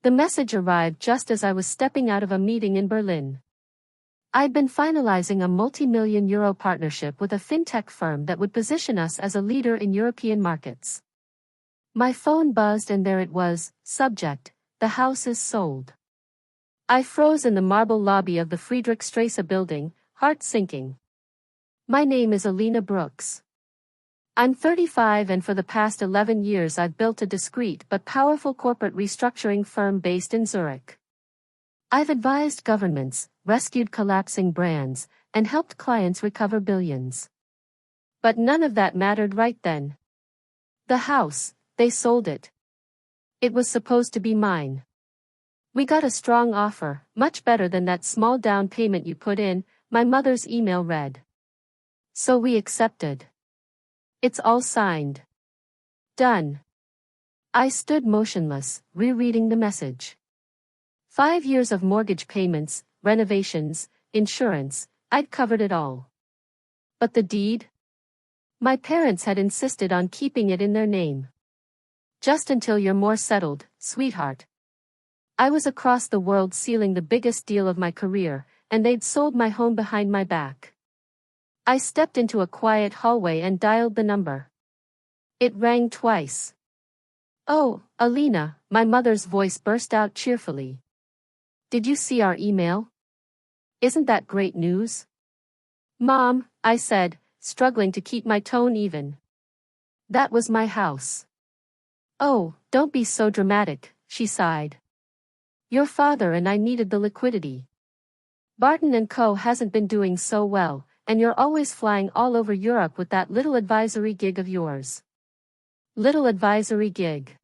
The message arrived just as I was stepping out of a meeting in Berlin. I'd been finalizing a multi-million euro partnership with a fintech firm that would position us as a leader in European markets. My phone buzzed and there it was, subject, the house is sold. I froze in the marble lobby of the Friedrichstrasse building, heart sinking. My name is Alina Brooks. I'm 35 and for the past 11 years I've built a discreet but powerful corporate restructuring firm based in Zurich. I've advised governments, rescued collapsing brands, and helped clients recover billions. But none of that mattered right then. The house, they sold it. It was supposed to be mine. We got a strong offer, much better than that small down payment you put in, my mother's email read. So we accepted. It's all signed. Done. I stood motionless, rereading the message. 5 years of mortgage payments, renovations, insurance, I'd covered it all. But the deed? My parents had insisted on keeping it in their name. Just until you're more settled, sweetheart. I was across the world sealing the biggest deal of my career, and they'd sold my home behind my back. I stepped into a quiet hallway and dialed the number. It rang twice. Oh, Alina, my mother's voice burst out cheerfully. Did you see our email? Isn't that great news? Mom, I said, struggling to keep my tone even. That was my house. Oh, don't be so dramatic, she sighed. Your father and I needed the liquidity. Barton & Co. hasn't been doing so well, and you're always flying all over Europe with that little advisory gig of yours. Little advisory gig.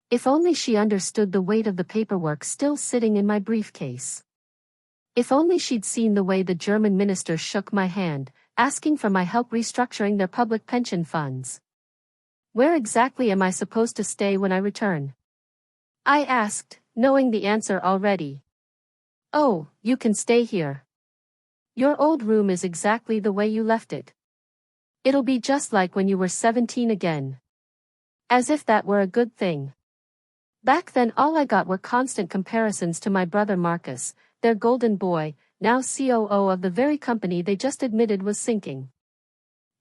If only she understood the weight of the paperwork still sitting in my briefcase. If only she'd seen the way the German minister shook my hand, asking for my help restructuring their public pension funds. Where exactly am I supposed to stay when I return? I asked, knowing the answer already. Oh, you can stay here. Your old room is exactly the way you left it. It'll be just like when you were 17 again. As if that were a good thing. Back then all I got were constant comparisons to my brother Marcus, their golden boy, now COO of the very company they just admitted was sinking.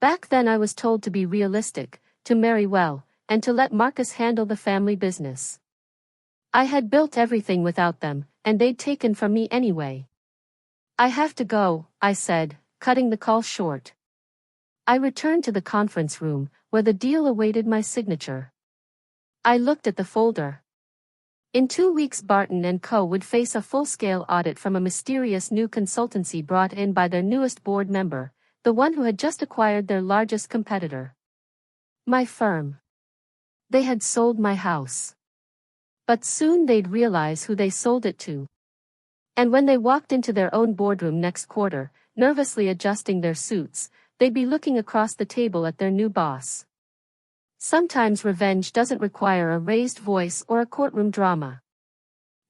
Back then I was told to be realistic, to marry well, and to let Marcus handle the family business. I had built everything without them, and they'd taken from me anyway. I have to go, I said, cutting the call short. I returned to the conference room, where the deal awaited my signature. I looked at the folder. In 2 weeks Barton & Co. would face a full-scale audit from a mysterious new consultancy brought in by their newest board member, the one who had just acquired their largest competitor. My firm. They had sold my house. But soon they'd realize who they sold it to. And when they walked into their own boardroom next quarter, nervously adjusting their suits, they'd be looking across the table at their new boss. Sometimes revenge doesn't require a raised voice or a courtroom drama.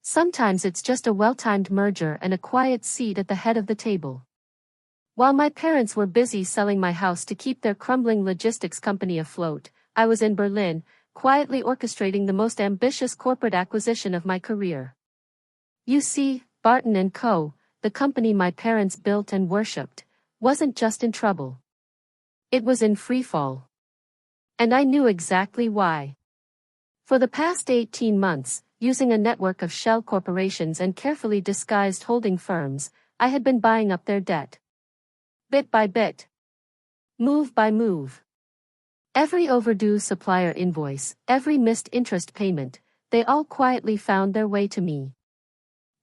Sometimes it's just a well-timed merger and a quiet seat at the head of the table. While my parents were busy selling my house to keep their crumbling logistics company afloat, I was in Berlin, quietly orchestrating the most ambitious corporate acquisition of my career. You see, Barton & Co., the company my parents built and worshipped, wasn't just in trouble. It was in freefall. And I knew exactly why. For the past 18 months, using a network of shell corporations and carefully disguised holding firms, I had been buying up their debt. Bit by bit. Move by move. Every overdue supplier invoice, every missed interest payment, they all quietly found their way to me.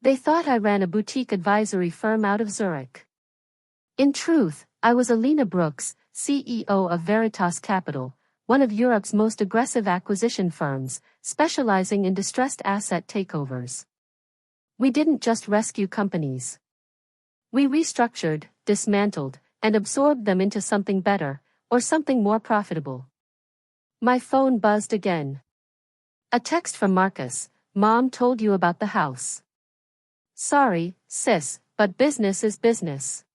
They thought I ran a boutique advisory firm out of Zurich. In truth, I was Alina Brooks, CEO of Veritas Capital, one of Europe's most aggressive acquisition firms, specializing in distressed asset takeovers. We didn't just rescue companies. We restructured, dismantled, and absorbed them into something better, or something more profitable. My phone buzzed again. A text from Marcus. Mom told you about the house. Sorry, sis, but business is business.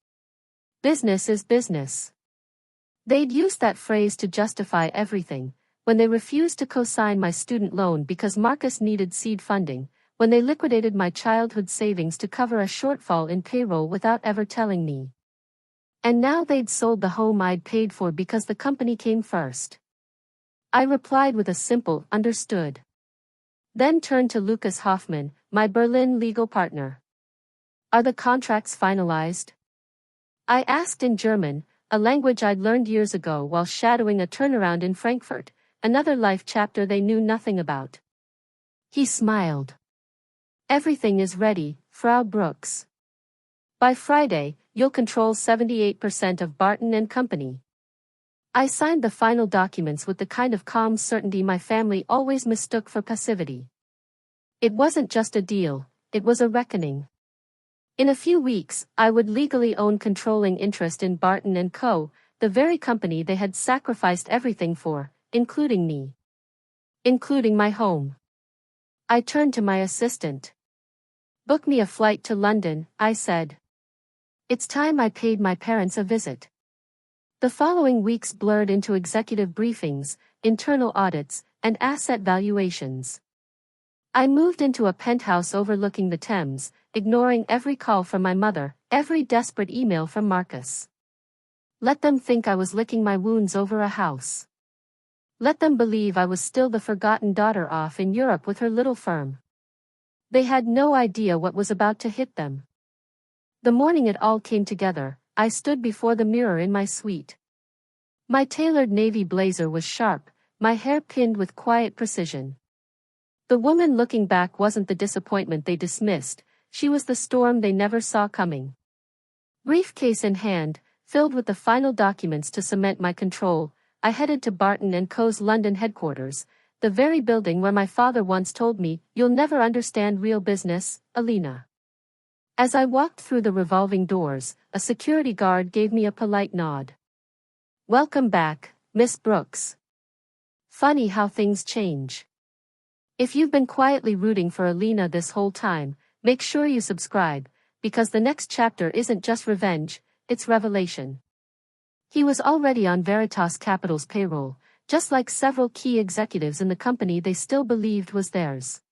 Business is business. They'd used that phrase to justify everything. When they refused to co-sign my student loan because Marcus needed seed funding, when they liquidated my childhood savings to cover a shortfall in payroll without ever telling me. And now they'd sold the home I'd paid for because the company came first. I replied with a simple, understood. Then turned to Lucas Hoffman, my Berlin legal partner. Are the contracts finalized? I asked in German, a language I'd learned years ago while shadowing a turnaround in Frankfurt, another life chapter they knew nothing about. He smiled. Everything is ready, Frau Brooks. By Friday, you'll control 78% of Barton and Company. I signed the final documents with the kind of calm certainty my family always mistook for passivity. It wasn't just a deal, it was a reckoning. In a few weeks, I would legally own controlling interest in Barton & Co., the very company they had sacrificed everything for, including me. Including my home. I turned to my assistant. Book me a flight to London, I said. It's time I paid my parents a visit. The following weeks blurred into executive briefings, internal audits, and asset valuations. I moved into a penthouse overlooking the Thames, ignoring every call from my mother, every desperate email from Marcus. Let them think I was licking my wounds over a house. Let them believe I was still the forgotten daughter off in Europe with her little firm. They had no idea what was about to hit them. The morning it all came together, I stood before the mirror in my suite. My tailored navy blazer was sharp, my hair pinned with quiet precision. The woman looking back wasn't the disappointment they dismissed, she was the storm they never saw coming. Briefcase in hand, filled with the final documents to cement my control, I headed to Barton & Co.'s London headquarters, the very building where my father once told me, "You'll never understand real business, Alina." As I walked through the revolving doors, a security guard gave me a polite nod. "Welcome back, Miss Brooks. Funny how things change. If you've been quietly rooting for Alina this whole time, make sure you subscribe, because the next chapter isn't just revenge, it's revelation." He was already on Veritas Capital's payroll, just like several key executives in the company they still believed was theirs.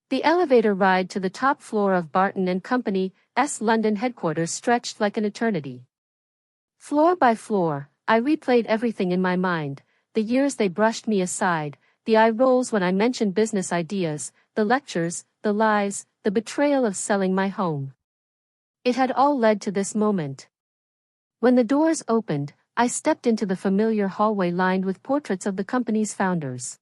The elevator ride to the top floor of Barton & Company's London headquarters stretched like an eternity. Floor by floor, I replayed everything in my mind, the years they brushed me aside, the eye rolls when I mentioned business ideas, the lectures, the lies, the betrayal of selling my home. It had all led to this moment. When the doors opened, I stepped into the familiar hallway lined with portraits of the company's founders.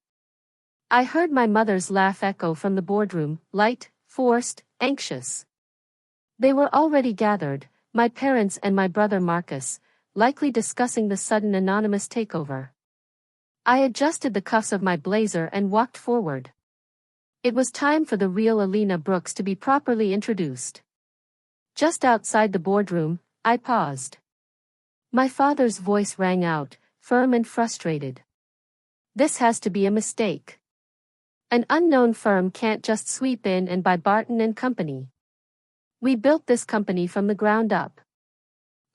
I heard my mother's laugh echo from the boardroom, light, forced, anxious. They were already gathered, my parents and my brother Marcus, likely discussing the sudden anonymous takeover. I adjusted the cuffs of my blazer and walked forward. It was time for the real Alina Brooks to be properly introduced. Just outside the boardroom, I paused. My father's voice rang out, firm and frustrated. "This has to be a mistake. An unknown firm can't just sweep in and buy Barton & Company. We built this company from the ground up."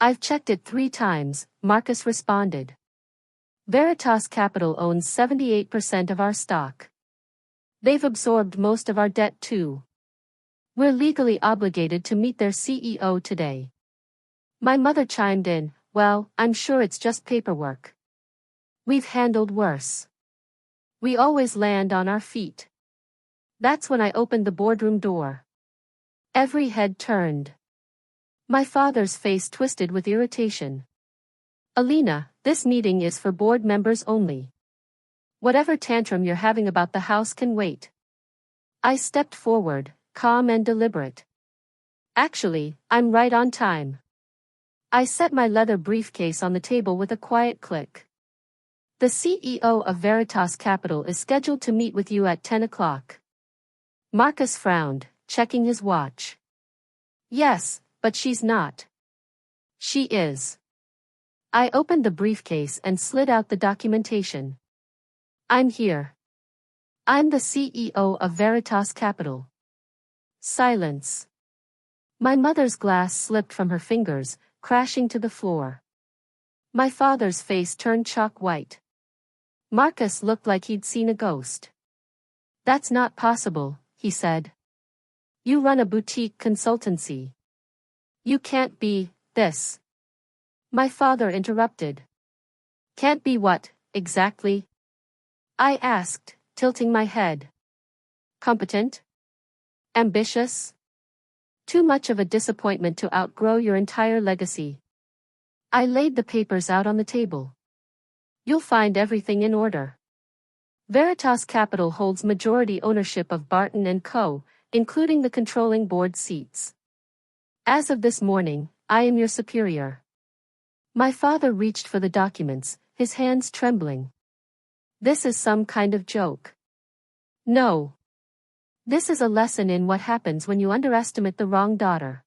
"I've checked it 3 times, Marcus responded. "Veritas Capital owns 78% of our stock. They've absorbed most of our debt too. We're legally obligated to meet their CEO today." My mother chimed in, "Well, I'm sure it's just paperwork. We've handled worse. We always land on our feet." That's when I opened the boardroom door. Every head turned. My father's face twisted with irritation. "Alina, this meeting is for board members only. Whatever tantrum you're having about the house can wait." I stepped forward, calm and deliberate. "Actually, I'm right on time." I set my leather briefcase on the table with a quiet click. "The CEO of Veritas Capital is scheduled to meet with you at 10 o'clock. Marcus frowned, checking his watch. "Yes, but she's not." "She is." I opened the briefcase and slid out the documentation. "I'm here. I'm the CEO of Veritas Capital." Silence. My mother's glass slipped from her fingers, crashing to the floor. My father's face turned chalk white. Marcus looked like he'd seen a ghost. "That's not possible," he said. You run a boutique consultancy. You can't be this. My father interrupted. Can't be what, exactly? I asked, tilting my head. Competent? Ambitious? Too much of a disappointment to outgrow your entire legacy. I laid the papers out on the table. You'll find everything in order. Veritas Capital holds majority ownership of Barton & Co., including the controlling board seats. As of this morning, I am your superior. My father reached for the documents, his hands trembling. This is some kind of joke. No. This is a lesson in what happens when you underestimate the wrong daughter.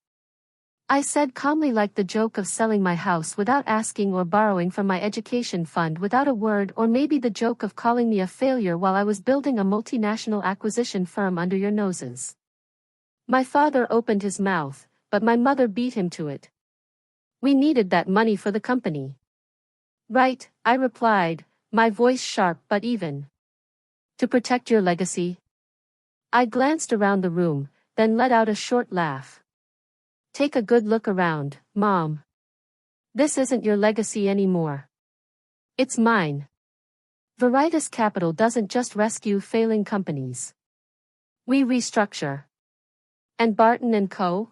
I said calmly, like the joke of selling my house without asking or borrowing from my education fund without a word, or maybe the joke of calling me a failure while I was building a multinational acquisition firm under your noses. My father opened his mouth, but my mother beat him to it. We needed that money for the company. Right, I replied, my voice sharp but even. To protect your legacy. I glanced around the room, then let out a short laugh. Take a good look around, Mom. This isn't your legacy anymore. It's mine. Veritas Capital doesn't just rescue failing companies. We restructure. And Barton & Co.?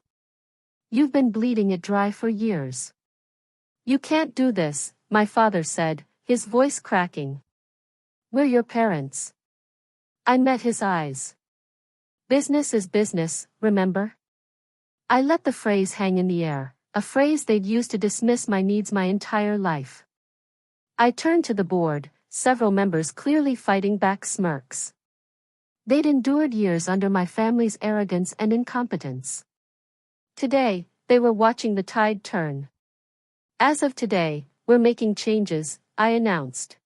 You've been bleeding it dry for years. You can't do this, my father said, his voice cracking. We're your parents. I met his eyes. Business is business, remember? I let the phrase hang in the air, a phrase they'd used to dismiss my needs my entire life. I turned to the board, several members clearly fighting back smirks. They'd endured years under my family's arrogance and incompetence. Today, they were watching the tide turn. As of today, we're making changes, I announced.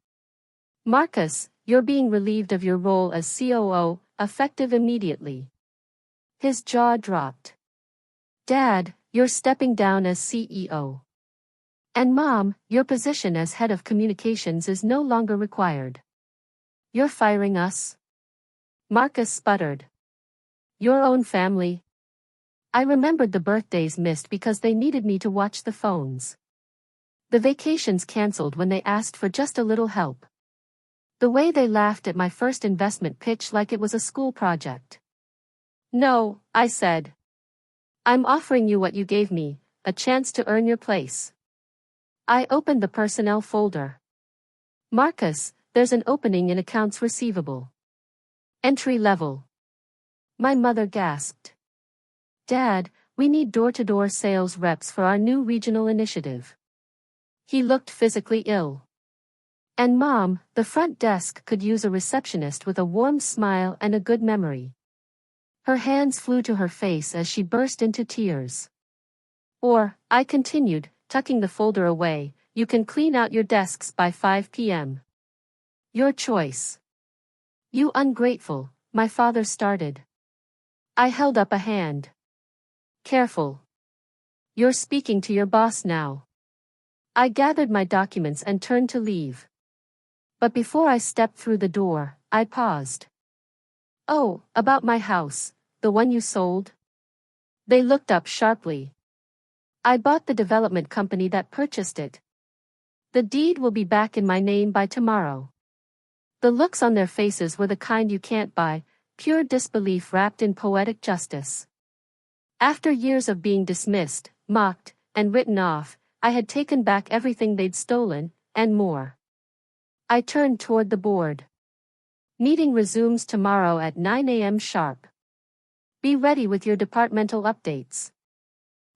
Marcus, you're being relieved of your role as COO, effective immediately. His jaw dropped. Dad, you're stepping down as CEO. And Mom, your position as head of communications is no longer required. You're firing us? Marcus sputtered. Your own family? I remembered the birthdays missed because they needed me to watch the phones. The vacations canceled when they asked for just a little help. The way they laughed at my first investment pitch like it was a school project. No, I said. I'm offering you what you gave me, a chance to earn your place. I opened the personnel folder. Marcus, there's an opening in accounts receivable. Entry level. My mother gasped. Dad, we need door-to-door sales reps for our new regional initiative. He looked physically ill. And Mom, the front desk could use a receptionist with a warm smile and a good memory. Her hands flew to her face as she burst into tears. Or, I continued, tucking the folder away, you can clean out your desks by 5 p.m. Your choice. You ungrateful, my father started. I held up a hand. Careful. You're speaking to your boss now. I gathered my documents and turned to leave. But before I stepped through the door, I paused. Oh, about my house, the one you sold? They looked up sharply. I bought the development company that purchased it. The deed will be back in my name by tomorrow. The looks on their faces were the kind you can't buy, pure disbelief wrapped in poetic justice. After years of being dismissed, mocked, and written off, I had taken back everything they'd stolen, and more. I turned toward the board. Meeting resumes tomorrow at 9 a.m. sharp. Be ready with your departmental updates.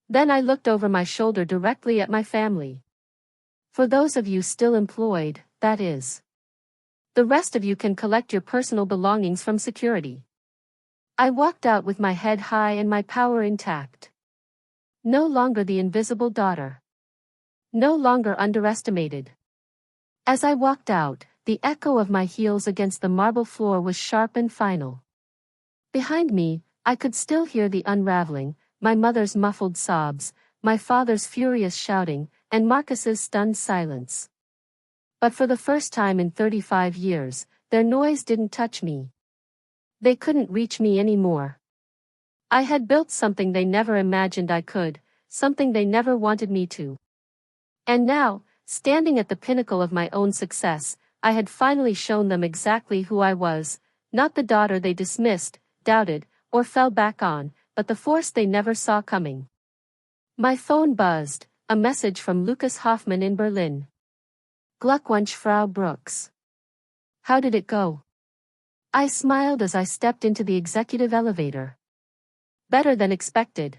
Then I looked over my shoulder directly at my family. For those of you still employed, that is. The rest of you can collect your personal belongings from security. I walked out with my head high and my power intact. No longer the invisible daughter. No longer underestimated. As I walked out, the echo of my heels against the marble floor was sharp and final. Behind me, I could still hear the unraveling, my mother's muffled sobs, my father's furious shouting, and Marcus's stunned silence. But for the first time in 35 years, their noise didn't touch me. They couldn't reach me anymore. I had built something they never imagined I could, something they never wanted me to. And now, standing at the pinnacle of my own success, I had finally shown them exactly who I was, not the daughter they dismissed, doubted, or fell back on, but the force they never saw coming. My phone buzzed, a message from Lucas Hoffman in Berlin. Glückwunsch, Frau Brooks. How did it go? I smiled as I stepped into the executive elevator. Better than expected.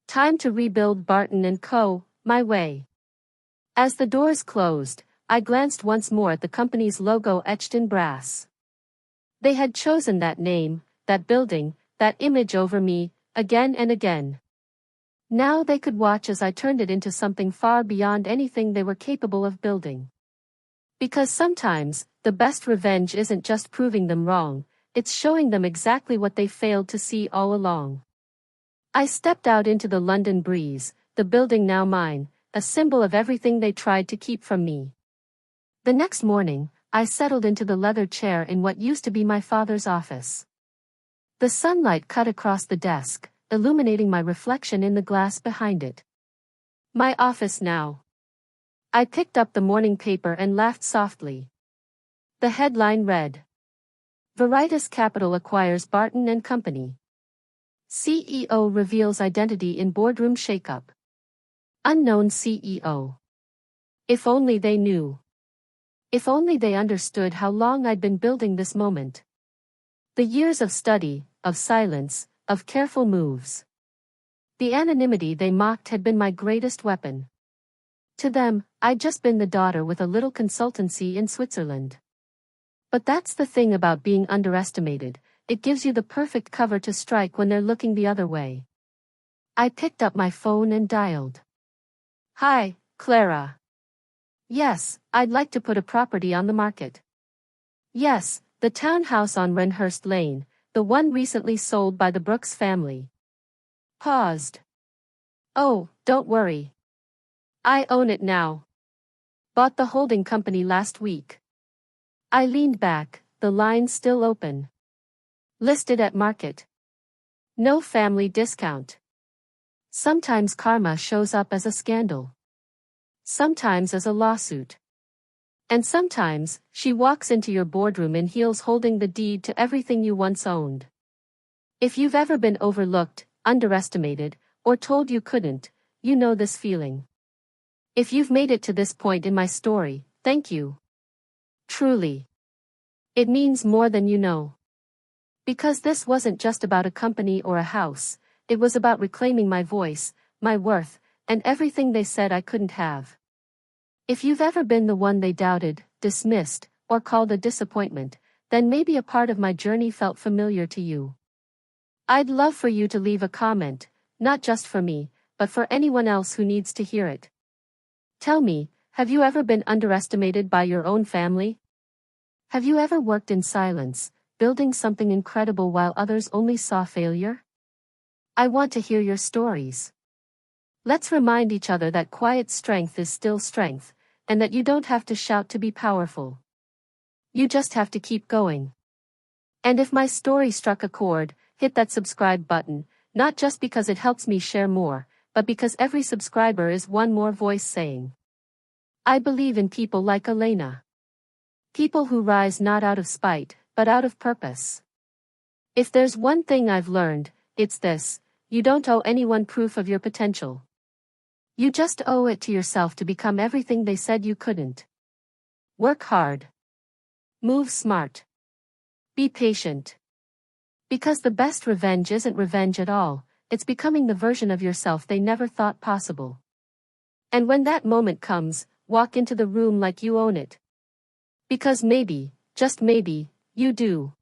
Time to rebuild Barton & Co. my way. As the doors closed, I glanced once more at the company's logo etched in brass. They had chosen that name, that building, that image over me, again and again. Now they could watch as I turned it into something far beyond anything they were capable of building. Because sometimes, the best revenge isn't just proving them wrong, it's showing them exactly what they failed to see all along. I stepped out into the London breeze, the building now mine, a symbol of everything they tried to keep from me. The next morning, I settled into the leather chair in what used to be my father's office. The sunlight cut across the desk, illuminating my reflection in the glass behind it. My office now. I picked up the morning paper and laughed softly. The headline read: Veritas Capital acquires Barton & Company. CEO reveals identity in boardroom shakeup. Unknown CEO. If only they knew. If only they understood how long I'd been building this moment. The years of study, of silence, of careful moves. The anonymity they mocked had been my greatest weapon. To them, I'd just been the daughter with a little consultancy in Switzerland. But that's the thing about being underestimated, it gives you the perfect cover to strike when they're looking the other way. I picked up my phone and dialed. Hi, Clara. Yes, I'd like to put a property on the market. Yes, the townhouse on Wrenhurst Lane, the one recently sold by the Brooks family. Paused. Oh, don't worry. I own it now. Bought the holding company last week. I leaned back, the line still open. Listed at market. No family discount. Sometimes karma shows up as a scandal. Sometimes as a lawsuit. And sometimes, she walks into your boardroom in heels holding the deed to everything you once owned. If you've ever been overlooked, underestimated, or told you couldn't, you know this feeling. If you've made it to this point in my story, thank you. Truly. It means more than you know. Because this wasn't just about a company or a house, it was about reclaiming my voice, my worth, and everything they said I couldn't have. If you've ever been the one they doubted, dismissed, or called a disappointment, then maybe a part of my journey felt familiar to you. I'd love for you to leave a comment, not just for me, but for anyone else who needs to hear it. Tell me, have you ever been underestimated by your own family? Have you ever worked in silence, building something incredible while others only saw failure? I want to hear your stories. Let's remind each other that quiet strength is still strength, and that you don't have to shout to be powerful. You just have to keep going. And if my story struck a chord, hit that subscribe button, not just because it helps me share more, but because every subscriber is one more voice saying, I believe in people like Elena. People who rise not out of spite, but out of purpose. If there's one thing I've learned, it's this: you don't owe anyone proof of your potential. You just owe it to yourself to become everything they said you couldn't. Work hard. Move smart. Be patient. Because the best revenge isn't revenge at all, it's becoming the version of yourself they never thought possible. And when that moment comes, walk into the room like you own it. Because maybe, just maybe, you do.